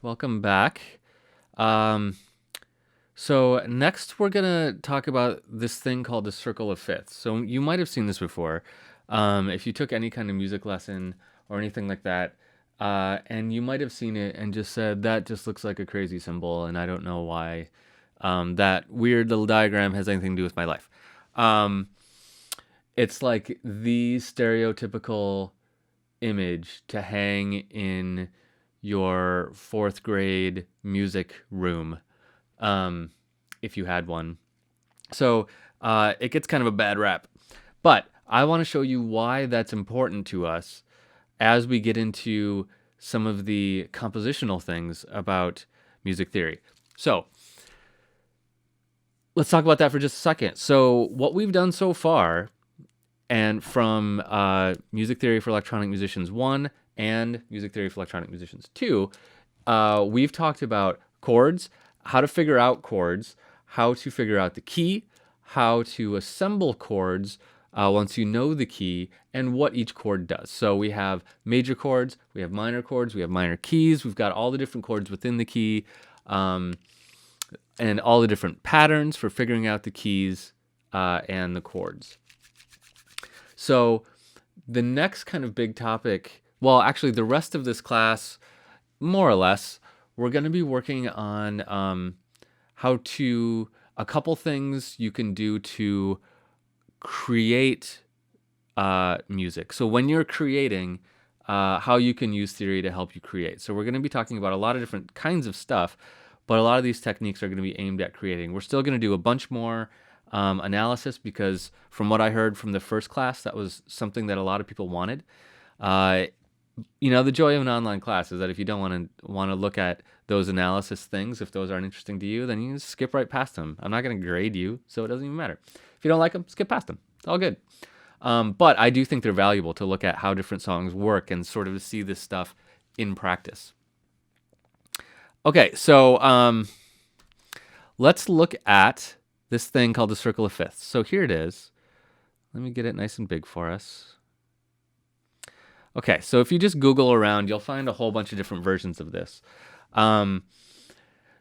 Welcome back. Um, so next we're gonna talk about this thing called the circle of fifths. So you might have seen this before, if you took any kind of music lesson or anything like that, and you might have seen it and just said that just looks like a crazy symbol, and I don't know why that weird little diagram has anything to do with my life. Um, it's like the stereotypical image to hang in your fourth grade music room, um, if you had one. So it gets kind of a bad rap. But I want to show you why that's important to us as we get into some of the compositional things about music theory. So let's talk about that for just a second. So, what we've done so far, and from Music Theory for Electronic Musicians 1 and Music Theory for Electronic Musicians 2, we've talked about chords, how to figure out chords, how to figure out the key, how to assemble chords once you know the key, and what each chord does. So we have major chords, we have minor chords, we have minor keys, we've got all the different chords within the key, and all the different patterns for figuring out the keys and the chords. So the next kind of big topic, well, actually, the rest of this class, more or less, we're going to be working on a couple things you can do to create music. So when you're creating, how you can use theory to help you create. So we're going to be talking about a lot of different kinds of stuff, but a lot of these techniques are going to be aimed at creating. We're still going to do a bunch more analysis because from what I heard from the first class, that was something that a lot of people wanted. The joy of an online class is that if you don't want to look at those analysis things, if those aren't interesting to you, then you can skip right past them. I'm not going to grade you, so it doesn't even matter. If you don't like them, skip past them. It's all good. But I do think they're valuable to look at how different songs work and sort of see this stuff in practice. Okay, so let's look at this thing called the circle of fifths. So here it is. Let me get it nice and big for us. Okay, so if you just Google around, you'll find a whole bunch of different versions of this.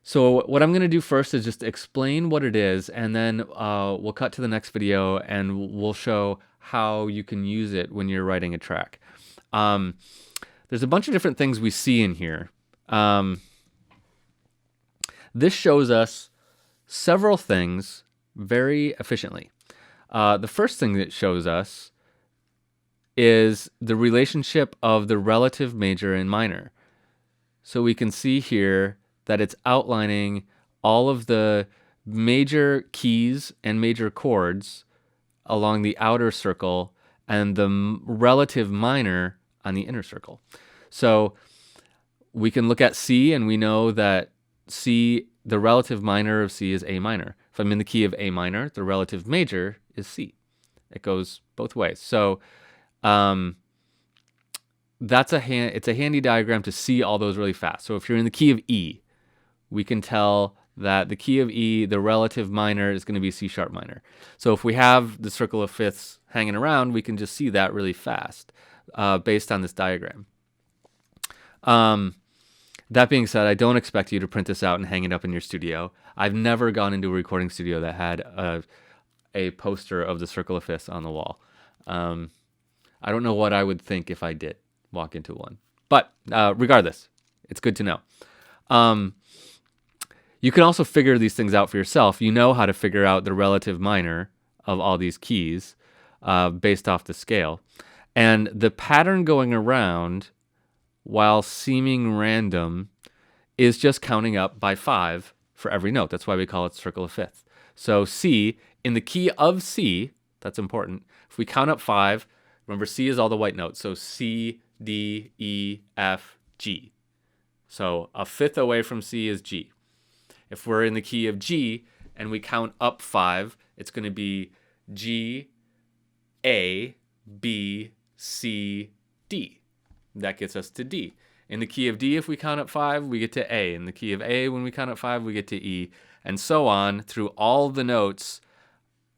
So what I'm going to do first is just explain what it is, and then we'll cut to the next video, and we'll show how you can use it when you're writing a track. There's a bunch of different things we see in here. This shows us several things very efficiently. The first thing that shows us is the relationship of the relative major and minor. So we can see here that it's outlining all of the major keys and major chords along the outer circle and the relative minor on the inner circle. So we can look at C and we know that C, the relative minor of C is A minor. If I'm in the key of A minor, the relative major is C. It goes both ways. So it's a handy diagram to see all those really fast. So if you're in the key of E, we can tell that the key of E, the relative minor is going to be C sharp minor. So if we have the circle of fifths hanging around, we can just see that really fast based on this diagram. That being said, I don't expect you to print this out and hang it up in your studio. I've never gone into a recording studio that had a poster of the circle of fifths on the wall. I don't know what I would think if I did walk into one. But regardless, it's good to know. You can also figure these things out for yourself. You know how to figure out the relative minor of all these keys based off the scale. And the pattern going around, while seeming random, is just counting up by 5 for every note. That's why we call it circle of fifths. So C, in the key of C, that's important. If we count up 5, remember C is all the white notes. So C, D, E, F, G. So a fifth away from C is G. If we're in the key of G and we count up 5, it's going to be G, A, B, C, D. That gets us to D. In the key of D, if we count up 5, we get to A. In the key of A, when we count up 5, we get to E. And so on through all the notes.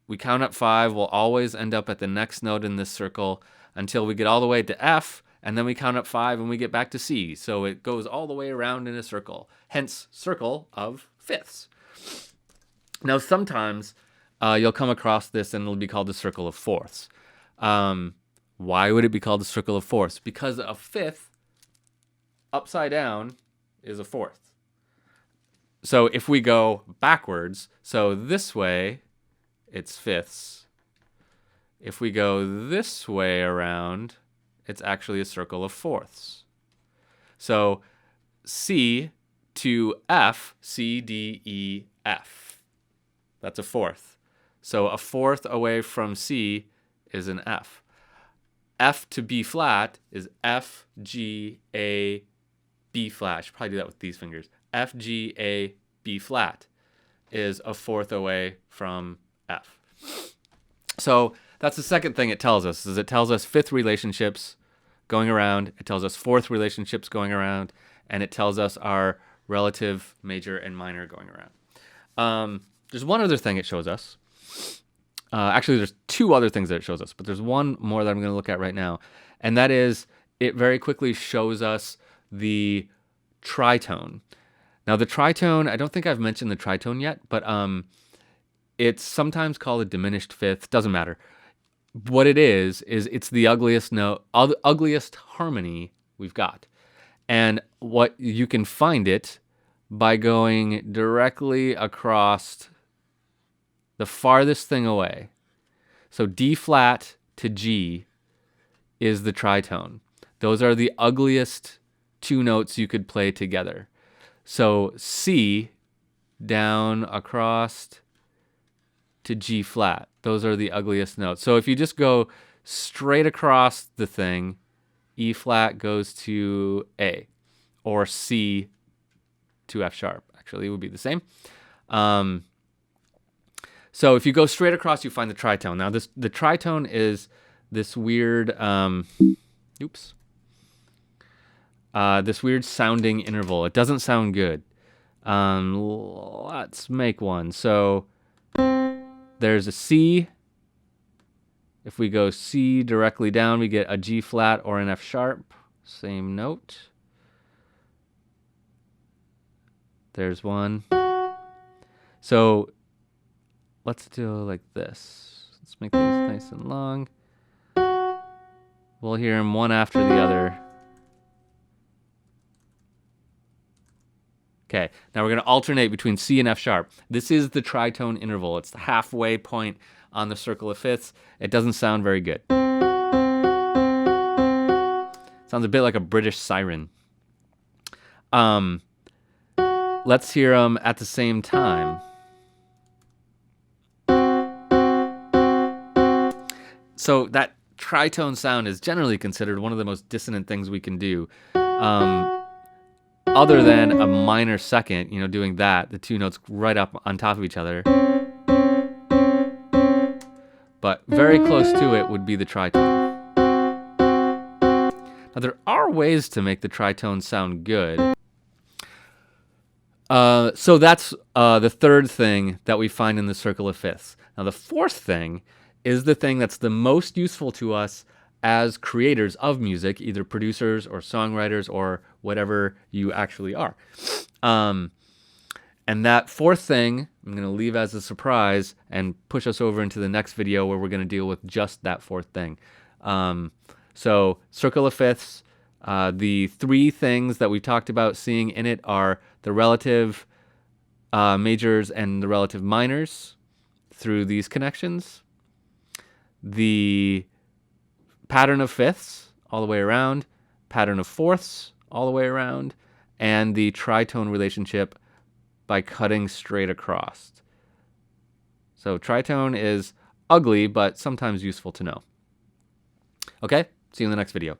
We count up 5, we'll always end up at the next note in this circle until we get all the way to F. and then we count up 5 and we get back to C. So it goes all the way around in a circle, hence circle of fifths. Now sometimes you'll come across this and it'll be called the circle of fourths. Why would it be called the circle of fourths? Because a fifth upside down is a fourth. So if we go backwards, so this way, it's fifths. If we go this way around, it's actually a circle of fourths. So C to F, C, D, E, F. That's a fourth. So a fourth away from C is an F. F to B flat is F, G, A, B flat. I should probably do that with these fingers. F, G, A, B flat is a fourth away from F. So that's the second thing it tells us, is it tells us fifth relationships going around, it tells us fourth relationships going around, and it tells us our relative major and minor going around. There's one other thing it shows us. Actually, there's two other things that it shows us, but there's one more that I'm going to look at right now, and that is it very quickly shows us the tritone. Now, the tritone, I don't think I've mentioned the tritone yet, but it's sometimes called a diminished fifth. Doesn't matter. What it is it's the ugliest note, ugliest harmony we've got. And what you can find it by going directly across the farthest thing away. So D flat to G is the tritone. Those are the ugliest two notes you could play together. So C down across to G flat. Those are the ugliest notes. So if you just go straight across the thing, E flat goes to A, or C to F sharp. Actually, it would be the same. So if you go straight across, you find the tritone. Now, the tritone is this weird, this weird sounding interval. It doesn't sound good. Let's make one. So there's a C. If we go C directly down, we get a G flat or an F sharp. Same note. There's one. So let's do it like this. Let's make these nice and long. We'll hear them one after the other. Okay, now we're going to alternate between C and F sharp. This is the tritone interval. It's the halfway point on the circle of fifths. It doesn't sound very good. Sounds a bit like a British siren. Let's hear them at the same time. So that tritone sound is generally considered one of the most dissonant things we can do. Other than a minor second, doing that, the two notes right up on top of each other. But very close to it would be the tritone. Now, there are ways to make the tritone sound good. So that's the third thing that we find in the circle of fifths. Now, the fourth thing is the thing that's the most useful to us as creators of music, either producers or songwriters or whatever you actually are. And that fourth thing, I'm going to leave as a surprise and push us over into the next video where we're going to deal with just that fourth thing. So circle of fifths, the three things that we talked about seeing in it are the relative majors and the relative minors through these connections. The pattern of fifths all the way around, pattern of fourths all the way around, and the tritone relationship by cutting straight across. So tritone is ugly, but sometimes useful to know. Okay, see you in the next video.